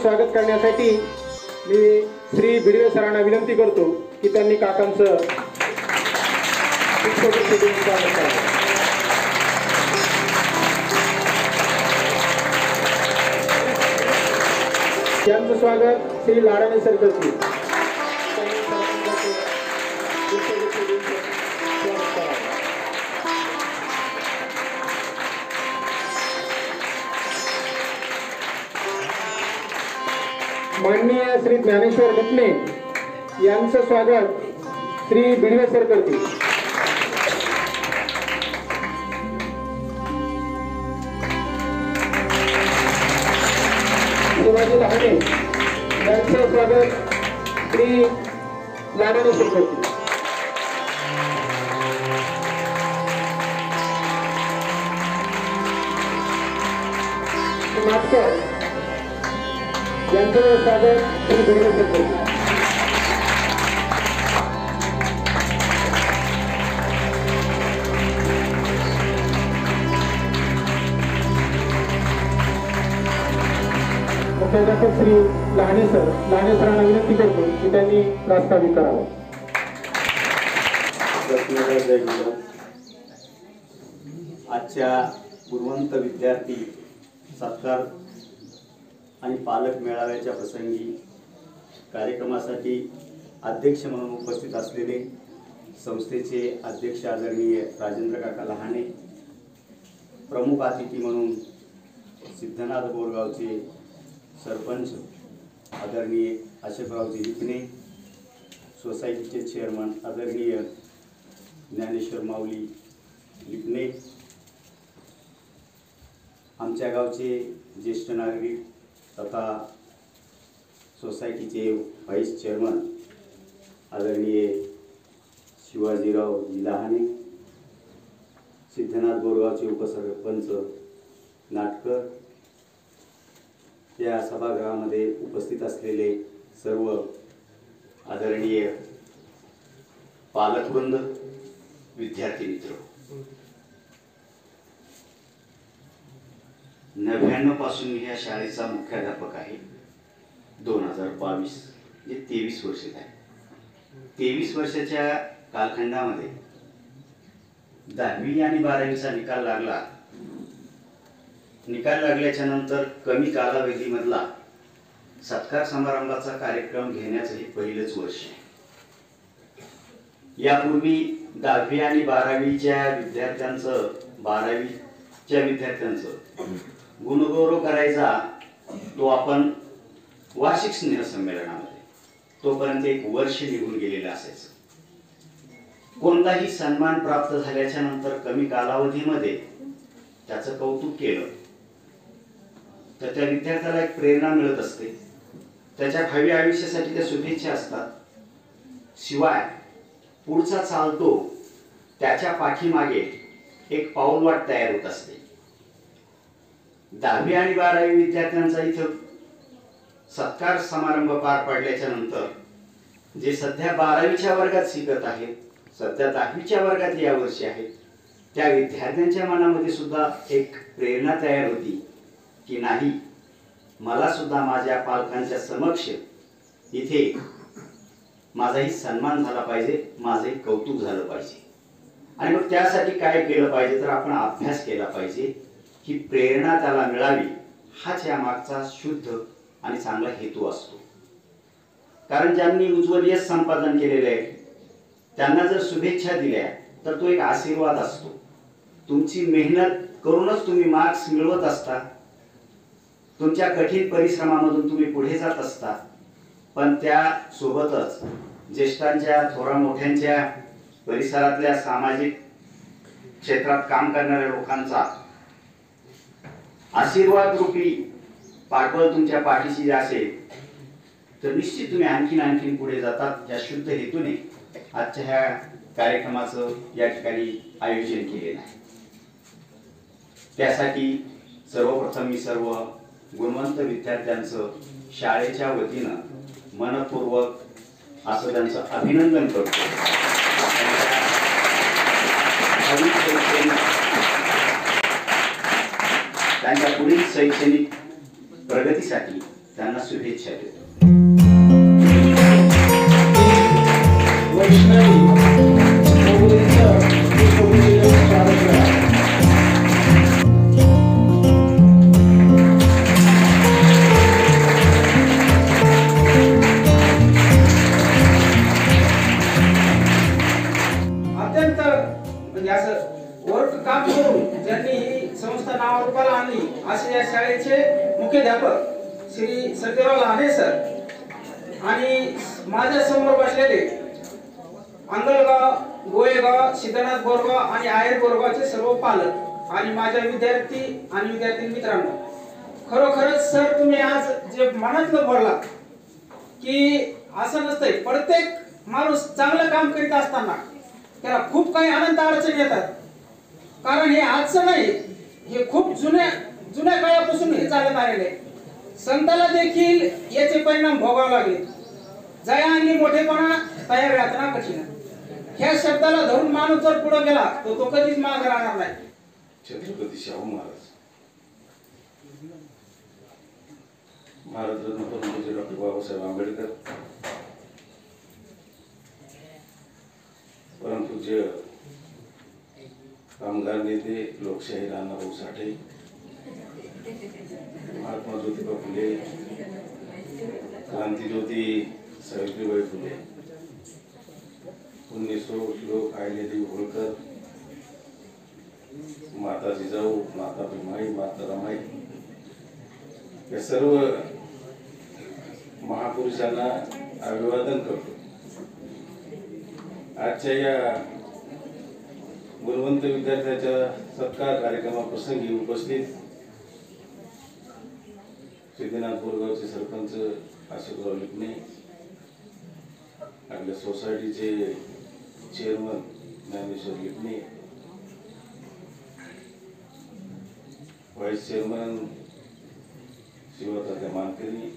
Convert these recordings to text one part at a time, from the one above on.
स्वागत करण्यासाठी मी श्री भिडवे सरांना विनंती करतो की त्यांनी काकांचं त्यांचं स्वागत श्री लाडाने सर करतील. माननीय श्री ज्ञानेश्वर गटणे यांचं स्वागत श्री भिडवे सर करतील. शिवाजी लहाने यांचं स्वागत श्री लाडाने सर करतील. मास्टर यांचं स्वागत श्री भिडवे सर करतील. मुख्याध्यापक श्री लहाने सरांना विनंती करतो की त्यांनी प्रास्ताविक करावं. आजच्या गुणवंत विद्यार्थी सत्कार आणि पालक मेळाव्याच्या प्रसंगी कार्यक्रमासाठी अध्यक्ष म्हणून उपस्थित असलेले संस्थेचे अध्यक्ष आदरणीय राजेंद्र काका लहाने, प्रमुख अतिथी म्हणून सिद्धनाथ बोरगावचे सरपंच आदरणीय अशोकरावजी लिखणे, सोसायटीचे चेअरमन आदरणीय ज्ञानेश्वर माऊली लिखणे, आमच्या गावचे ज्येष्ठ नागरिक तथा सोसायटीचे व्हाईस चेअरमन आदरणीय शिवाजीराव लहाने, सिद्धनाथ बोरगावचे उपसरपंच नाटकर, या सभागृहामध्ये उपस्थित असलेले सर्व आदरणीय पालकवृंद, विद्यार्थी मित्र, 99 पासून मी या शाळेचा मुख्याध्यापक आहे. 2022 म्हणजे 23 वर्ष झाली. 23 वर्षाच्या कालखंडामध्ये 10वी आणि 12वीचा निकाल लागला. निकाल लागल्याच्या नंतर कमी कालावधीमधला सत्कार समारंभाचा कार्यक्रम घेण्याचं हे पहिलंच वर्ष आहे. यापूर्वी 10वी आणि 12वीच्या विद्यार्थ्यांचं गुणगौरव करायचा तो आपण वार्षिक स्नेहसंमेलनामध्ये, तोपर्यंत एक वर्ष निघून गेलेलं असायचं. कोणताही सन्मान प्राप्त झाल्याच्या नंतर कमी कालावधीमध्ये त्याचं कौतुक केलं तर त्या विद्यार्थ्याला एक प्रेरणा मिळत असते, त्याच्या भावी आयुष्यासाठी त्या शुभेच्छा असतात. शिवाय पुढचा चालतो त्याच्या पाठीमागे एक पाऊलवाट तयार होत असते. 10वी आणि 12वी विद्यार्थ्यांचा इथं सत्कार समारंभ पार पडल्याच्या नंतर जे सध्या 12वीच्या वर्गात शिकत आहेत, सध्या 10वीच्या वर्गात या वर्षी आहेत, त्या विद्यार्थ्यांच्या मनामध्ये सुद्धा एक प्रेरणा तयार होती की नाही, मला सुद्धा माझ्या पालकांच्या समक्ष इथे माझाही सन्मान झाला पाहिजे, माझंही कौतुक झालं पाहिजे. आणि मग त्यासाठी काय केलं पाहिजे तर आपण अभ्यास केला पाहिजे, ही प्रेरणा त्याला मिळावी, हाच या मागचा शुद्ध आणि चांगला हेतू असतो. कारण ज्यांनी उज्ज्वल यश संपादन केलेले आहे त्यांना जर शुभेच्छा दिल्या तर तो एक आशीर्वाद असतो. तुमची मेहनत करूनच तुम्ही मार्क्स मिळवत असता, तुमच्या कठीण परिश्रमामधून तुम्ही पुढे जात असता, पण त्या सोबतच ज्येष्ठांच्या, थोरा मोठ्यांच्या, परिसरातल्या सामाजिक क्षेत्रात काम करणाऱ्या लोकांचा आशीर्वाद रूपी पाठबळ तुमच्या पाठीशी असेल तर निश्चित तुम्ही आणखीन पुढे जातात या शुद्ध हेतूने आजच्या ह्या कार्यक्रमाचं या ठिकाणी आयोजन केलेलं आहे. त्यासाठी सर्वप्रथम मी सर्व गुणवंत विद्यार्थ्यांचं शाळेच्या वतीनं मनपूर्वक असं त्यांचं अभिनंदन करतो. त्यांच्या पुढील शैक्षणिक प्रगतीसाठी त्यांना शुभेच्छा देतो. अत्यंत म्हणजे असं वर्क काम करून ज्यांनी ही संस्था नावारूपाला आणली असे या शाळेचे मुख्याध्यापक श्री सत्यराव लहाने सर आणि माझ्या समोर बसलेले अंगलगाव, गोळेगाव, सिद्धनाथ बोरगाव आणि आहेर बोरगावचे सर्व पालक आणि माझ्या विद्यार्थी आणि विद्यार्थी मित्रांनो, खरोखरच सर तुम्ही आज जे मनातलं बोलला की असं नसतंय, प्रत्येक माणूस चांगलं काम करीत असताना त्याला खूप काही अनंत अडचणी येतात. कारण हे आजचं नाही, हे खूप जुन्या काळापासून हे चालत आलेले आहे. संताला देखील याचे परिणाम भोगावे लागले. जया आणि मोठेपणा तया यातना कठीण. ह्या शब्दाला धरून माणूस जर पुढे गेला तर तो कधीच मागे राहणार नाही. छत्रपती शाहू भारतरत्न परमपूज्य डॉक्टर बाबासाहेब आंबेडकर, परमपूज्य कामगार नेते लोकशाही राणाभाऊ साठे, महात्मा ज्योतिबा फुले, क्रांतिज्योती सावित्रीबाई फुले, पुण्यश्लोक अहिल्यादेवी होळकर, माता जिजाऊ, माता भीमाई, माता रमाई या सर्व महापुरुषांना अभिवादन करतो. आजच्या या गुणवंत विद्यार्थ्याच्या सत्कार कार्यक्रमाप्रसंगी उपस्थित सिद्धनाथ बोरगावचे सरपंच अशोकराव लिपणे, आपल्या सोसायटीचे chairman Dnyaneshwar Lipne, vice chairman शिवतात्या मानकरी,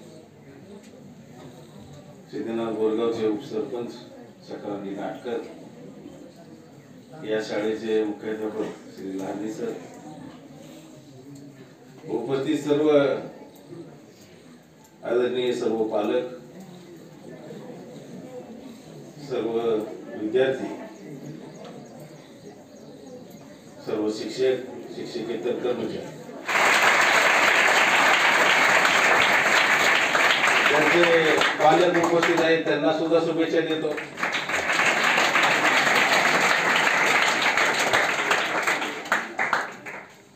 सिद्धनाथ बोरगावचे उपसरपंच सक्रांती नाटकर, या शाळेचे मुख्याध्यापक श्री लहाने सर, उपस्थित सर्व आदरणीय सर्व पालक, सर्व विद्यार्थी, सर्व शिक्षक, शिक्षकेतर कर्मचारी, त्यांचे पालक उपस्थित आहेत, त्यांना सुद्धा शुभेच्छा देतो.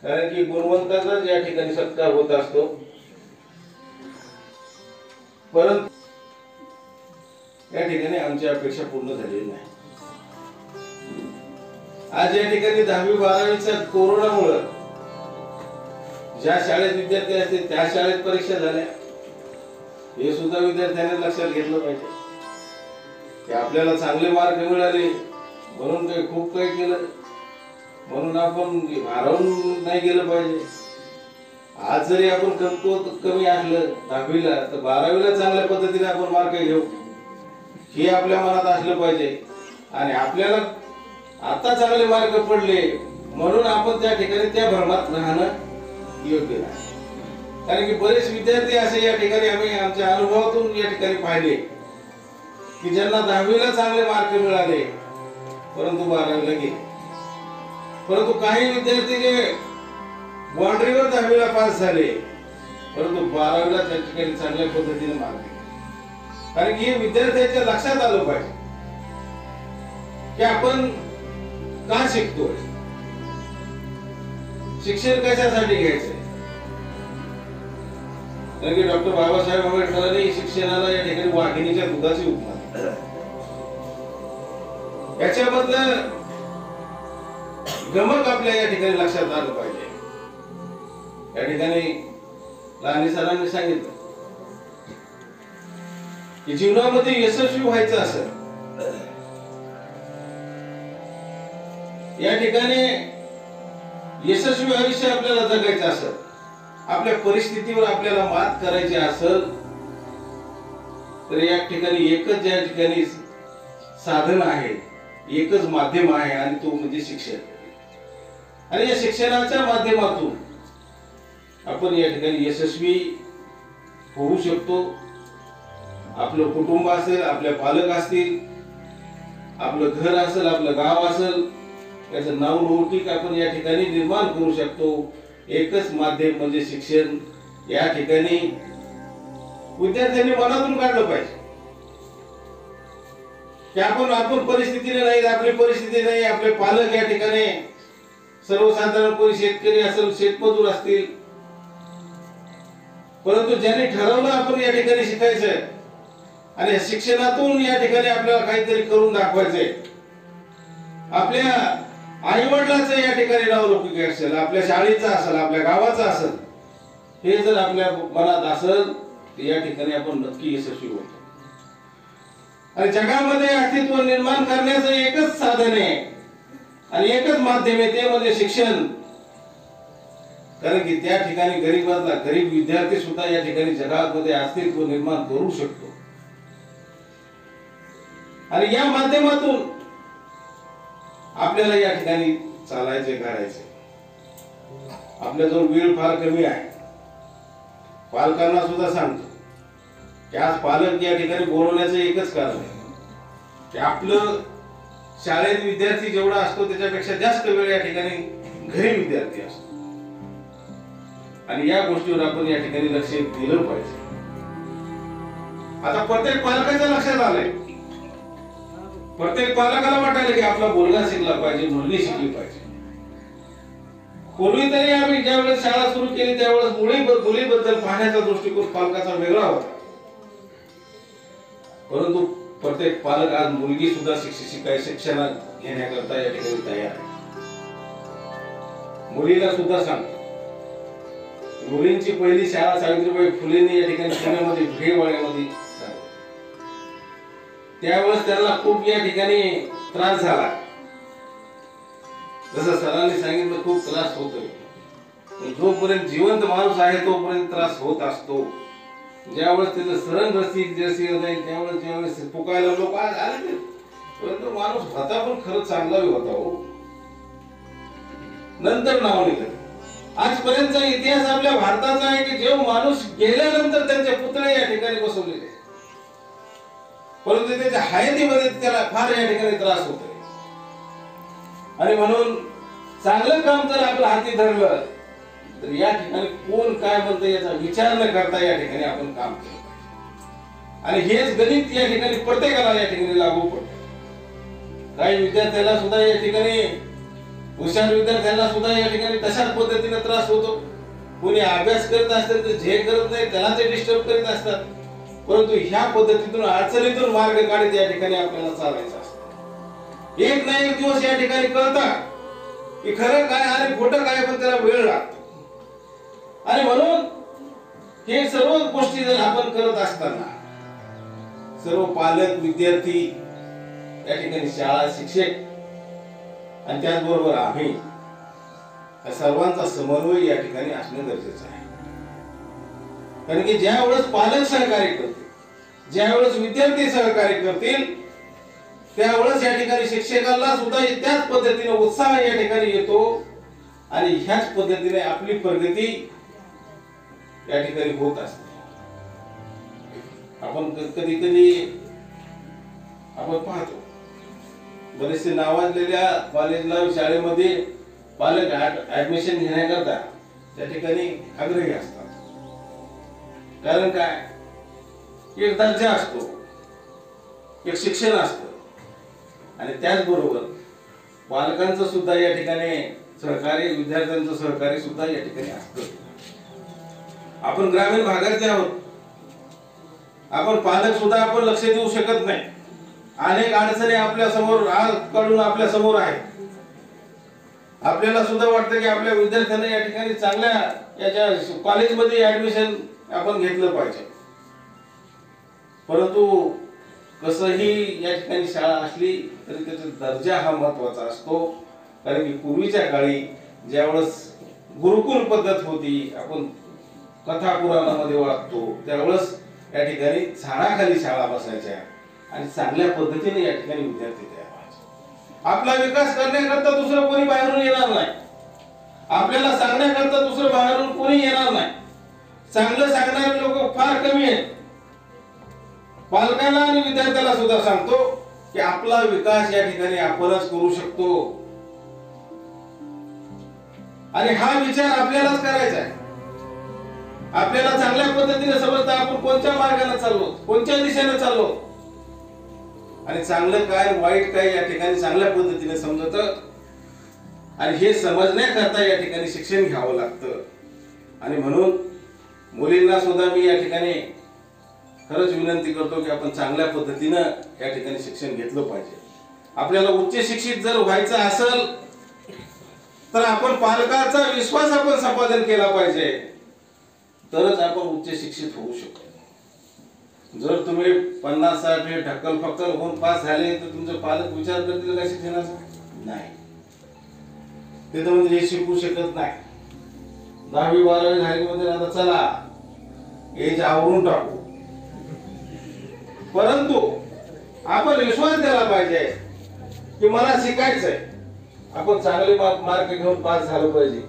कारण की गुणवंताचाच या ठिकाणी सत्कार होत असतो. परंतु या ठिकाणी आमची अपेक्षा पूर्ण झालेली नाही. आज या ठिकाणी 10वी-12वीच्या कोरोनामुळे ज्या शाळेत विद्यार्थी असतील त्या शाळेत परीक्षा झाल्या, हे सुद्धा विद्यार्थ्यांनी लक्षात घेतलं पाहिजे की आपल्याला चांगले मार्क मिळाले म्हणून काही खूप काही केलं म्हणून आपण हरवून नाही गेलं पाहिजे. आज जरी आपण कमी असलं 10वीला तर 12वीला चांगल्या पद्धतीने आपण मार्क घेऊ हे आपल्या मनात असलं पाहिजे. आणि आपल्याला आता चांगले मार्क पडले म्हणून आपण त्या ठिकाणी त्या भ्रमात राहणं योग्य नाही. कारण की बरेच विद्यार्थी असे या ठिकाणी आम्ही आमच्या अनुभवातून या ठिकाणी पाहिले की ज्यांना 10वीला चांगले मार्क मिळाले परंतु 12वीला गेले. परंतु काही विद्यार्थी जे बाउंड्रीवर 10वीला पास झाले परंतु 12वीला त्या ठिकाणी चांगल्या पद्धतीने मार्क घेतले. कारण की हे विद्यार्थ्यांच्या लक्षात आलं पाहिजे की आपण का शिकतोय, शिक्षण कशासाठी घ्यायचंय. कारण की डॉक्टर बाबासाहेब आंबेडकरांनी शिक्षणाला या ठिकाणी वाघिणीच्या दुधाची उपमा दिली. याच्यामधलं गमक आपल्या या ठिकाणी लक्षात आलं पाहिजे. या ठिकाणी लहाने सरांनी सांगितलं की जीवनामध्ये यशस्वी व्हायचं असेल, या ठिकाणी यशस्वी आयुष्य आपल्याला जगायचं असेल, आपल्या परिस्थितीवर आपल्याला मात करायची असेल, तर या ठिकाणी एकच ज्या ठिकाणी साधन आहे, एकच माध्यम आहे आणि तो म्हणजे शिक्षण. आणि या शिक्षणाच्या माध्यमातून आपण या ठिकाणी यशस्वी होऊ शकतो. आपलं कुटुंब असेल, आपले पालक असतील, आपलं घर असेल, आपलं गाव असेल, याचं नाव लौकिक आपण या ठिकाणी निर्माण करू शकतो. एकच माध्यम म्हणजे शिक्षण. या ठिकाणी विद्यार्थ्यांनी मनातून काढलं पाहिजे की आपण परिस्थितीने नाही, आपली परिस्थिती नाही, आपले पालक या ठिकाणी सर्वसाधारण कोणी शेतकरी असेल, शेतमजूर असतील, परंतु ज्यांनी ठरवलं आपण या ठिकाणी शिकायचंय आणि शिक्षणातून या ठिकाणी आपल्याला काहीतरी करून दाखवायचंय, आपल्या आई वडिलांचं या ठिकाणी नाव लौकिक असेल, आपल्या शाळेचं असेल, आपल्या गावाचं असेल, हे जर आपल्या मनात असेल तर या ठिकाणी आपण नक्की यशस्वी होतो. आणि जगामध्ये अस्तित्व निर्माण करण्याचं एकच साधन आहे आणि एकच माध्यम आहे, ते म्हणजे शिक्षण. कारण की त्या ठिकाणी गरीब विद्यार्थी सुद्धा या ठिकाणी जगामध्ये अस्तित्व निर्माण करू शकतो. आणि या माध्यमातून आपल्याला या ठिकाणी चालायचे, करायचे. आपल्याजवळ वेळ फार कमी आहे. पालकांना सुद्धा सांगतो की आज पालक या ठिकाणी बोलवण्याचं एकच कारण आहे की आपलं शाळेत विद्यार्थी जेवढा असतो त्याच्यापेक्षा जास्त वेळ या ठिकाणी घरी विद्यार्थी असतो. आणि या गोष्टीवर आपण या ठिकाणी लक्ष दिलं पाहिजे. आता प्रत्येक पालकाच्या लक्षात आलंय, प्रत्येक पालकाला वाटायला की आपला मुलगा शिकला पाहिजे, मुलगी शिकली पाहिजे. पूर्वी तरी आम्ही ज्यावेळेस शाळा सुरू केली त्यावेळेस मुलीबद्दल पाहण्याचा दृष्टिकोन पालकाचा वेगळा होता. परंतु प्रत्येक पालक आज मुलगी सुद्धा शिक्षण घेण्याकरता या ठिकाणी तयार आहे. मुलीला सुद्धा सांगतो, मुलींची पहिली शाळा सावित्रीबाई फुलेंनी या ठिकाणी पुण्यामध्ये भेवाड्यामध्ये झाली. त्यावेळेस त्यांना खूप या ठिकाणी त्रास झाला. जसं सरांनी सांगितलं, खूप त्रास होतोय. जोपर्यंत जिवंत माणूस आहे तोपर्यंत त्रास होत असतो. ज्यावेळेस त्याचं सरण रस्ती जाईल ज्यावेळेस पुकायला लोक आज आले, परंतु माणूस होता पण खरंच चांगला होता हो. नंतर नाव निघालं. आजपर्यंतचा इतिहास आपल्या भारताचा आहे की जेव्हा माणूस गेल्यानंतर त्यांचे पुतळे या ठिकाणी बसवलेले, परंतु त्याच्या हयातीमध्ये त्याला फार या ठिकाणी त्रास होतोय. आणि म्हणून चांगलं काम जर आपलं हाती धरलं तर या ठिकाणी कोण काय म्हणतं याचा विचार न करता या ठिकाणी आपण काम केलं पाहिजे. आणि हेच गणित या ठिकाणी प्रत्येकाला या ठिकाणी लागू पडतं. काही विद्यार्थ्याला सुद्धा या ठिकाणी, हुशार विद्यार्थ्यांना सुद्धा या ठिकाणी तशाच पद्धतीने त्रास होतो. कोणी अभ्यास करत असतात तर जे करत नाही त्याला ते डिस्टर्ब करीत असतात. परंतु ह्या पद्धतीतून अडचणीतून मार्ग काढत या ठिकाणी आपल्याला चालायचं असतं. एक ना एक दिवस या ठिकाणी कळतं की खरं काय आणि खोटं काय, पण त्याला वेळ लागतो. आणि म्हणून हे सर्व गोष्टी जर आपण करत असताना सर्व पालक, विद्यार्थी, या ठिकाणी शाळा, शिक्षक आणि त्याचबरोबर आम्ही या सर्वांचा समन्वय या ठिकाणी असणं गरजेचं आहे. कारण की ज्या वेळेस पालक सहकार्य करतील, ज्या वेळेस विद्यार्थी सहकार्य करतील, त्यावेळेस या ठिकाणी शिक्षकांना सुद्धा त्याच पद्धतीने उत्साह या ठिकाणी येतो आणि ह्याच पद्धतीने आपली प्रगती या ठिकाणी होत असते. आपण कधी आपण पाहतो बरेचसे नावाजलेल्या कॉलेजला, शाळेमध्ये पालक ऍडमिशन घेण्याकरता त्या ठिकाणी आग्रही असतात. कारण काय, एक दर्जा असतो, एक शिक्षण असतं आणि त्याचबरोबर पालकांचं सुद्धा या ठिकाणी सहकार्य, विद्यार्थ्यांचं सहकार्य सुद्धा या ठिकाणी असतं. आपण ग्रामीण भागातले आहोत, आपण पालक सुद्धा आपण लक्ष देऊ शकत नाही. अनेक अडचणी आपल्या समोर कडून आपल्या समोर आहेत. आपल्याला सुद्धा वाटतं की आपल्या विद्यार्थ्यांना या ठिकाणी चांगल्या याच्या कॉलेजमध्ये ऍडमिशन आपण घेतलं पाहिजे. परंतु कसंही या ठिकाणी शाळा असली तरी त्याचा दर्जा हा महत्वाचा असतो. कारण की पूर्वीच्या काळी ज्यावेळेस गुरुकुल पद्धत होती, आपण कथा पुराणामध्ये वाचतो, त्यावेळेस या ठिकाणी झाडाखाली शाळा बसायच्या आणि चांगल्या पद्धतीने या ठिकाणी विद्यार्थी तयार व्हायचे. आपला विकास करण्याकरता दुसरं कोणी बाहेरून येणार नाही, आपल्याला सांगण्याकरता दुसरं बाहेरून कोणी येणार नाही. चांगलं सांगणारे लोक फार कमी आहेत. पालकांना आणि विद्यार्थ्याला सुद्धा सांगतो की आपला विकास या ठिकाणी आपणच करू शकतो आणि हा विचार आपल्यालाच करायचा आहे. आपल्याला चांगल्या पद्धतीने समजता आपण कोणत्या मार्गाने चाललो, कोणत्या दिशेने चाललो आणि चांगलं काय वाईट काय या ठिकाणी चांगल्या पद्धतीने समजत आणि हे समजण्याकरता या ठिकाणी शिक्षण घ्यावं लागतं. आणि म्हणून मुलींना सुद्धा मी या ठिकाणी खरंच विनंती करतो की आपण चांगल्या पद्धतीनं या ठिकाणी शिक्षण घेतलं पाहिजे. आपल्याला उच्च शिक्षित जर व्हायचं असेल तर आपण पालकाचा विश्वास आपण संपादन केला पाहिजे, तरच आपण उच्च शिक्षित होऊ शकतो. जर तुम्ही 50-60 ढक्कल फक्कल होऊन पास झाले तर तुमचे पालक विचार करतील का शिक्षणाचा? नाही, ते तर म्हणजे हे शिकू शकत नाही. 10वी-12वी झाली म्हणजे आता चला एज आवरून टाकू. परंतु आपण विश्वास द्यायला पाहिजे की मला शिकायचंय. आपण चांगले मार्क घेऊन पास झालो पाहिजे,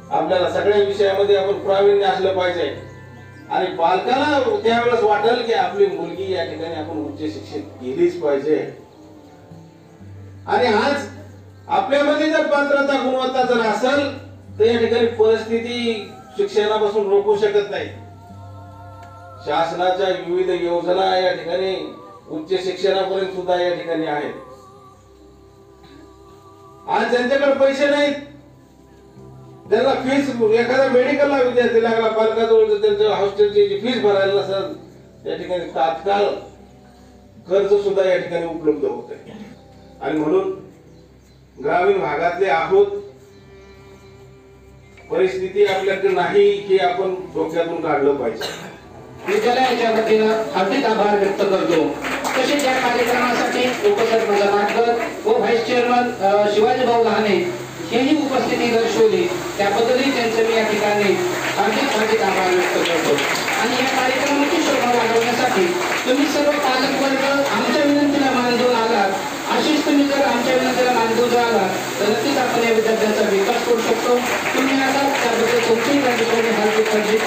आपल्याला सगळ्या विषयामध्ये आपण प्रावीण्य असलं पाहिजे आणि पालकाला त्यावेळेस वाटेल की आपली मुलगी या ठिकाणी आपण उच्च शिक्षित केलीच पाहिजे. आणि आज आपल्यामध्ये जर पात्रता गुणवत्ता जर असेल तर या ठिकाणी परिस्थिती शिक्षणापासून रोखू शकत नाही. शासनाच्या विविध योजना या ठिकाणी उच्च शिक्षणापर्यंत सुद्धा या ठिकाणी आहेत. आज ज्यांच्याकडे पैसे नाहीत त्यांना फीस, एखाद्या मेडिकलला विद्यार्थी लागला, पालकाजवळ जर त्यांच्या हॉस्टेलची फीस भरायला नसेल त्या ठिकाणी तात्काळ कर्ज सुद्धा या ठिकाणी उपलब्ध होते. आणि म्हणून ग्रामीण भागातले आहोत, परिस्थिती आपल्याकडे नाही की आपण डोक्यातून काढलं पाहिजे. विद्यालयाच्या वतीनं हार्दिक आभार व्यक्त करतो. तसेच या कार्यक्रमासाठी उपसरपंच नाटकर व व्हाईस चेअरमन शिवाजी भाऊ लहाने हेही उपस्थिती दर्शवली, त्याबद्दलही त्यांचं मी या ठिकाणी हार्दिक आभार व्यक्त करतो. आणि या कार्यक्रमाची शोभा वाढवण्यासाठी तुम्ही सर्व पालक वर्ग आमच्या विनंतीला मान देऊन आलात. अशीच तुम्ही जर आमच्या विनंतीला मान देऊन आलात तर नक्कीच आपण या विद्यार्थ्यांचा विकास करू शकतो. तुम्ही आता त्याबद्दल तुमचेही हार्दिक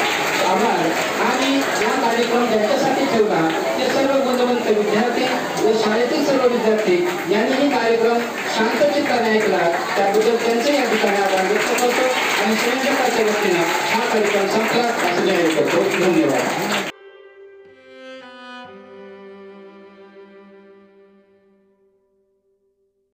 आभार. आणि हा कार्यक्रम ज्यांच्यासाठी ठेवला ते सर्व गुणवंत विद्यार्थी व शाळेतील सर्व विद्यार्थी यांनी हे कार्यक्रम शांत चित्ताने ऐकला, त्याबद्दल त्यांचे या ठिकाणी आभार व्यक्त करतो. आणि संयोजकाच्या वतीनं हा कार्यक्रम संपला असं जाहीर करतो. धन्यवाद.